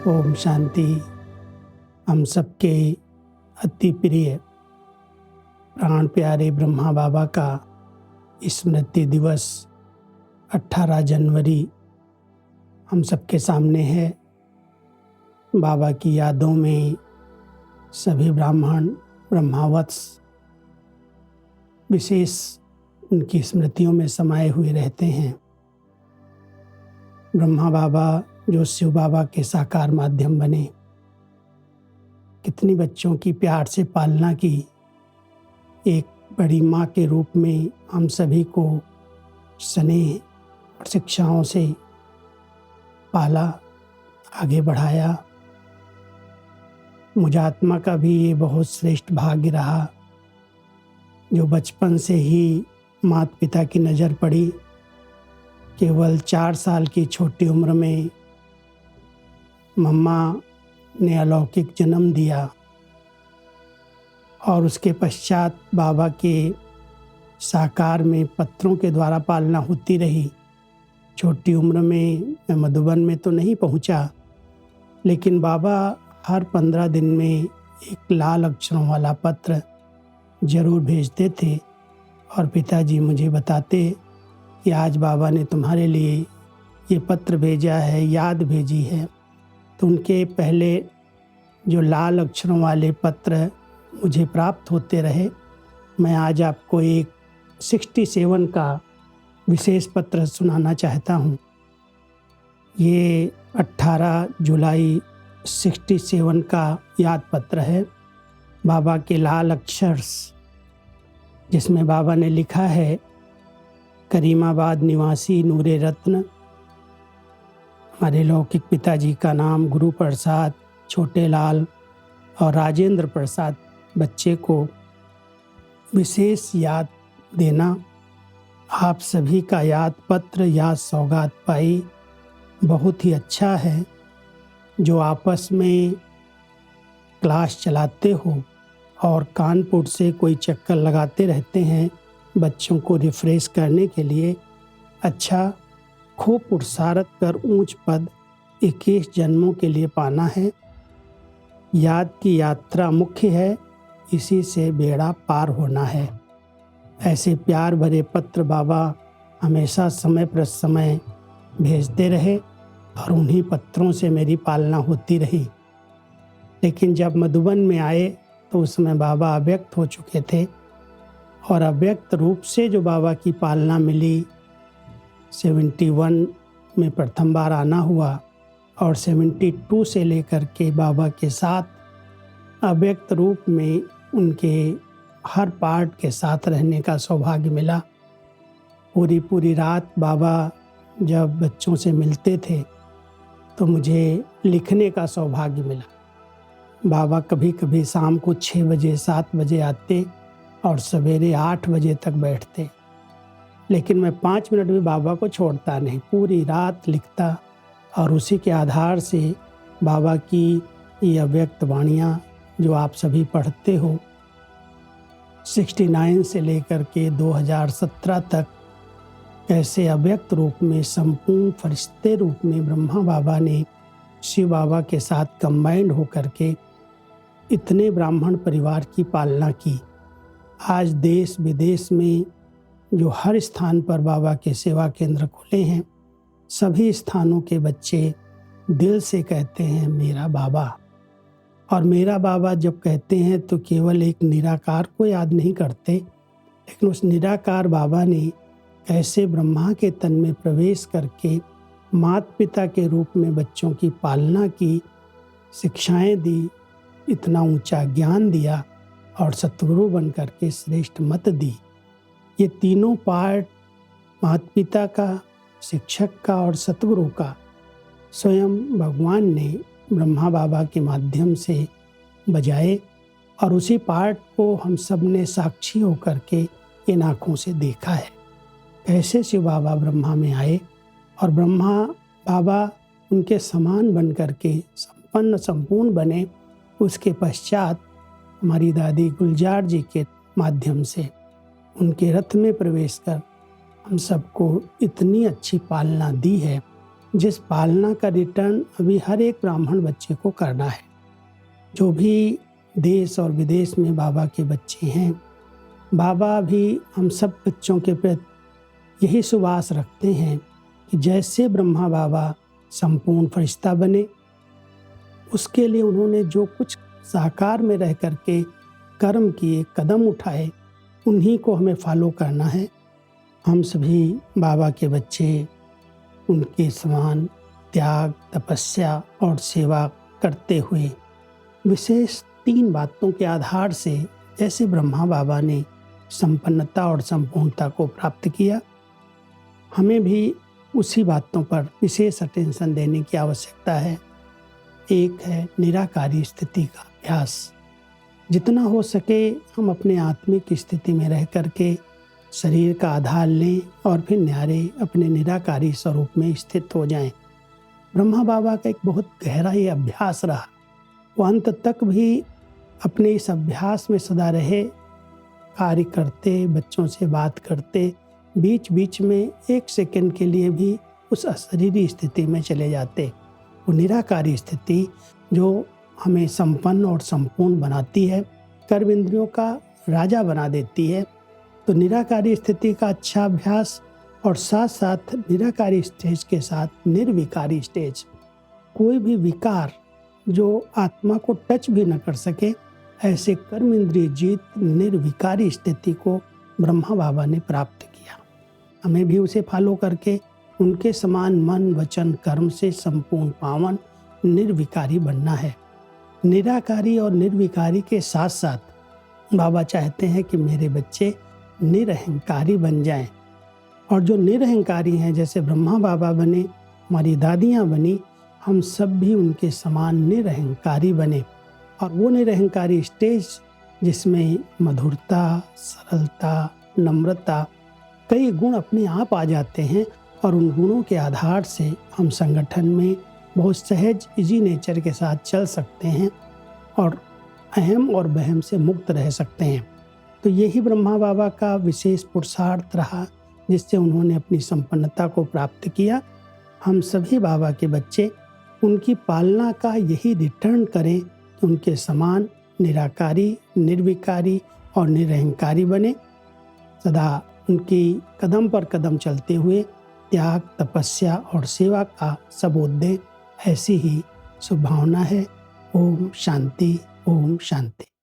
ओम शांति। हम सबके अति प्रिय प्राण प्यारे ब्रह्मा बाबा का स्मृति दिवस 18 जनवरी हम सबके सामने है। बाबा की यादों में सभी ब्राह्मण ब्रह्मावत्स विशेष उनकी स्मृतियों में समाये हुए रहते हैं। ब्रह्मा बाबा जो शिव बाबा के साकार माध्यम बने, कितनी बच्चों की प्यार से पालना की, एक बड़ी माँ के रूप में हम सभी को स्नेह और शिक्षाओं से पाला, आगे बढ़ाया। मुझात्मा का भी ये बहुत श्रेष्ठ भाग्य रहा जो बचपन से ही माता पिता की नज़र पड़ी। केवल 4 साल की छोटी उम्र में मम्मा ने अलौकिक जन्म दिया और उसके पश्चात बाबा के साकार में पत्रों के द्वारा पालना होती रही। छोटी उम्र में मैं मधुबन में तो नहीं पहुंचा, लेकिन बाबा हर 15 दिन में एक लाल अक्षरों वाला पत्र जरूर भेजते थे और पिताजी मुझे बताते कि आज बाबा ने तुम्हारे लिए ये पत्र भेजा है, याद भेजी है। तो उनके पहले जो लाल अक्षरों वाले पत्र मुझे प्राप्त होते रहे। मैं आज आपको एक 67 का विशेष पत्र सुनाना चाहता हूँ। ये 18 जुलाई 67 का याद पत्र है, बाबा के लाल अक्षर, जिसमें बाबा ने लिखा है, करीमाबाद निवासी नूरे रत्न, हमारे लौकिक पिताजी का नाम गुरु प्रसाद, छोटे लाल और राजेंद्र प्रसाद बच्चे को विशेष याद देना। आप सभी का याद पत्र या सौगात पाई बहुत ही अच्छा है। जो आपस में क्लास चलाते हो और कानपुर से कोई चक्कर लगाते रहते हैं बच्चों को रिफ्रेश करने के लिए, अच्छा खूब पुरुषार्थ कर ऊंच पद 21 जन्मों के लिए पाना है। याद की यात्रा मुख्य है, इसी से बेड़ा पार होना है। ऐसे प्यार भरे पत्र बाबा हमेशा समय पर समय भेजते रहे और उन्हीं पत्रों से मेरी पालना होती रही। लेकिन जब मधुबन में आए तो उसमें बाबा अव्यक्त हो चुके थे और अव्यक्त रूप से जो बाबा की पालना मिली, 71 में प्रथम बार आना हुआ और 72 से लेकर के बाबा के साथ अव्यक्त रूप में उनके हर पार्ट के साथ रहने का सौभाग्य मिला। पूरी रात बाबा जब बच्चों से मिलते थे तो मुझे लिखने का सौभाग्य मिला। बाबा कभी कभी शाम को 6 बजे 7 बजे आते और सवेरे 8 बजे तक बैठते, लेकिन मैं 5 मिनट भी बाबा को छोड़ता नहीं, पूरी रात लिखता और उसी के आधार से बाबा की ये अव्यक्त वाणियाँ जो आप सभी पढ़ते हो, 69 से लेकर के 2017 तक कैसे अव्यक्त रूप में संपूर्ण फरिश्ते रूप में ब्रह्मा बाबा ने शिव बाबा के साथ कंबाइंड होकर के इतने ब्राह्मण परिवार की पालना की। आज देश विदेश में जो हर स्थान पर बाबा के सेवा केंद्र खुले हैं, सभी स्थानों के बच्चे दिल से कहते हैं मेरा बाबा। और मेरा बाबा जब कहते हैं तो केवल एक निराकार को याद नहीं करते, लेकिन उस निराकार बाबा ने कैसे ब्रह्मा के तन में प्रवेश करके माता पिता के रूप में बच्चों की पालना की, शिक्षाएं दी, इतना ऊंचा ज्ञान दिया और सतगुरु बन करके श्रेष्ठ मत दी। ये तीनों पार्ट माता पिता का, शिक्षक का और सतगुरु का स्वयं भगवान ने ब्रह्मा बाबा के माध्यम से बजाए और उसी पार्ट को हम सब ने साक्षी होकर के इन आँखों से देखा है। कैसे शिव बाबा ब्रह्मा में आए और ब्रह्मा बाबा उनके समान बन करके संपूर्ण बने। उसके पश्चात हमारी दादी गुलजार जी के माध्यम से उनके रथ में प्रवेश कर हम सबको इतनी अच्छी पालना दी है जिस पालना का रिटर्न अभी हर एक ब्राह्मण बच्चे को करना है। जो भी देश और विदेश में बाबा के बच्चे हैं, बाबा भी हम सब बच्चों के प्रति यही शुभ आस रखते हैं कि जैसे ब्रह्मा बाबा संपूर्ण फरिश्ता बने, उसके लिए उन्होंने जो कुछ साकार में रह करके कर्म किए, कदम उठाए, उन्हीं को हमें फॉलो करना है। हम सभी बाबा के बच्चे उनके समान त्याग, तपस्या और सेवा करते हुए विशेष 3 बातों के आधार से जैसे ब्रह्मा बाबा ने संपन्नता और संपूर्णता को प्राप्त किया, हमें भी उसी बातों पर विशेष अटेंशन देने की आवश्यकता है। एक है निराकारी स्थिति का अभ्यास। जितना हो सके हम अपने आत्मिक स्थिति में रह करके शरीर का आधार लें और फिर न्यारे अपने निराकारी स्वरूप में स्थित हो जाएं। ब्रह्मा बाबा का एक बहुत गहरा ये अभ्यास रहा। वो अंत तक भी अपने इस अभ्यास में सदा रहे, कार्य करते, बच्चों से बात करते, बीच बीच में 1 सेकंड के लिए भी उस अशरीरी स्थिति में चले जाते। वो निराकारी स्थिति जो हमें संपन्न और संपूर्ण बनाती है, कर्म इंद्रियों का राजा बना देती है। तो निराकारी स्थिति का अच्छा अभ्यास और साथ साथ निराकारी स्टेज के साथ निर्विकारी स्टेज, कोई भी विकार जो आत्मा को टच भी न कर सके, ऐसे कर्म इंद्रिय जीत निर्विकारी स्थिति को ब्रह्मा बाबा ने प्राप्त किया। हमें भी उसे फॉलो करके उनके समान मन, वचन, कर्म से संपूर्ण पावन निर्विकारी बनना है। निराकारी और निर्विकारी के साथ साथ बाबा चाहते हैं कि मेरे बच्चे निरहंकारी बन जाएं। और जो निरहंकारी हैं, जैसे ब्रह्मा बाबा बने, हमारी दादियाँ बनी, हम सब भी उनके समान निरहंकारी बने। और वो निरहंकारी स्टेज जिसमें मधुरता, सरलता, नम्रता, कई गुण अपने आप आ जाते हैं और उन गुणों के आधार से हम संगठन में बहुत सहज, इजी नेचर के साथ चल सकते हैं और अहम और वहम से मुक्त रह सकते हैं। तो यही ब्रह्मा बाबा का विशेष पुरुषार्थ रहा जिससे उन्होंने अपनी संपन्नता को प्राप्त किया। हम सभी बाबा के बच्चे उनकी पालना का यही रिटर्न करें कि उनके समान निराकारी, निर्विकारी और निरहंकारी बने। सदा उनकी कदम पर कदम चलते हुए त्याग, तपस्या और सेवा का सबूत दें, ऐसी ही शुभ भावना है। ओम शांति, ओम शांति।